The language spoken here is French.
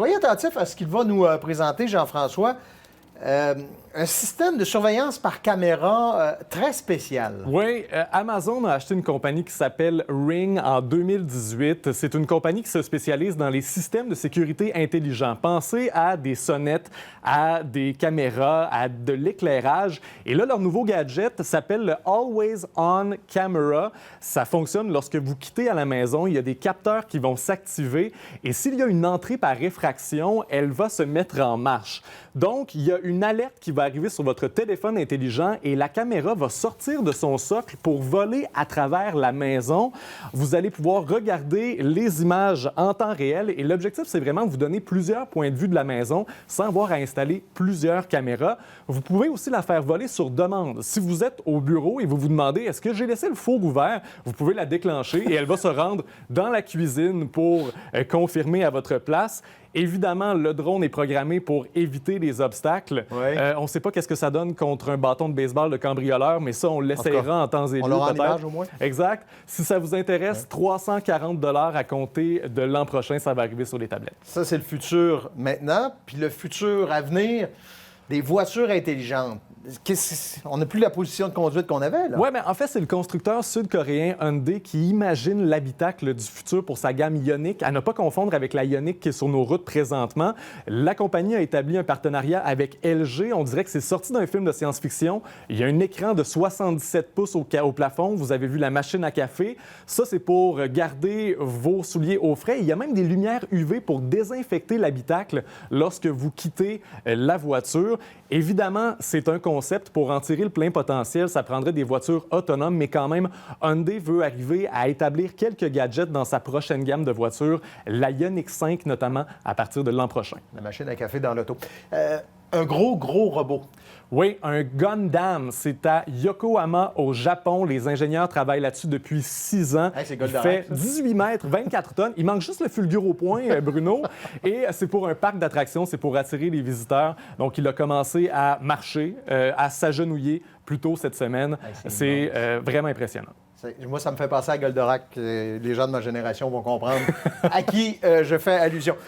Soyez attentifs à ce qu'il va nous présenter, Jean-François. Un système de surveillance par caméra très spécial. Oui, Amazon a acheté une compagnie qui s'appelle Ring en 2018. C'est une compagnie qui se spécialise dans les systèmes de sécurité intelligents. Pensez à des sonnettes, à des caméras, à de l'éclairage. Et là, leur nouveau gadget s'appelle le Always On Camera. Ça fonctionne lorsque vous quittez à la maison. Il y a des capteurs qui vont s'activer. Et s'il y a une entrée par réfraction, elle va se mettre en marche. Donc, il y a une alerte qui va arriver sur votre téléphone intelligent et la caméra va sortir de son socle pour voler à travers la maison. Vous allez pouvoir regarder les images en temps réel et l'objectif, c'est vraiment de vous donner plusieurs points de vue de la maison sans avoir à installer plusieurs caméras. Vous pouvez aussi la faire voler sur demande. Si vous êtes au bureau et vous vous demandez « Est-ce que j'ai laissé le four ouvert? » Vous pouvez la déclencher et elle va se rendre dans la cuisine pour confirmer à votre place. Évidemment, le drone est programmé pour éviter les obstacles. Oui. On ne sait pas qu'est-ce que ça donne contre un bâton de baseball de cambrioleur, mais ça, on l'essayera en temps et lieu. On l'aura en peut-être. image au moins? Exact. Si ça vous intéresse, 340 $ à compter de l'an prochain, ça va arriver sur les tablettes. Ça, c'est le futur maintenant. Puis le futur à venir, des voitures intelligentes. On n'a plus la position de conduite qu'on avait, là. Oui, mais en fait, c'est le constructeur sud-coréen Hyundai qui imagine l'habitacle du futur pour sa gamme Ioniq, à ne pas confondre avec la Ioniq qui est sur nos routes présentement. La compagnie a établi un partenariat avec LG. On dirait que c'est sorti d'un film de science-fiction. Il y a un écran de 77 pouces au plafond. Vous avez vu la machine à café. Ça, c'est pour garder vos souliers au frais. Il y a même des lumières UV pour désinfecter l'habitacle lorsque vous quittez la voiture. Évidemment, c'est un concept. Pour en tirer le plein potentiel, ça prendrait des voitures autonomes, mais quand même, Hyundai veut arriver à établir quelques gadgets dans sa prochaine gamme de voitures, la Ioniq 5 notamment, à partir de l'an prochain. La machine à café dans l'auto. Un gros robot. Oui, un Gundam. C'est à Yokohama, au Japon. Les ingénieurs travaillent là-dessus depuis 6 ans. Hey, c'est Il Goldorak, fait ça. 18 mètres, 24 tonnes. Il manque juste le fulgure au point, Bruno. Et c'est pour un parc d'attractions, c'est pour attirer les visiteurs. Donc, il a commencé à marcher, à s'agenouiller plus tôt cette semaine. Hey, c'est vraiment impressionnant. Moi, ça me fait penser à Goldorak. Les gens de ma génération vont comprendre à qui je fais allusion.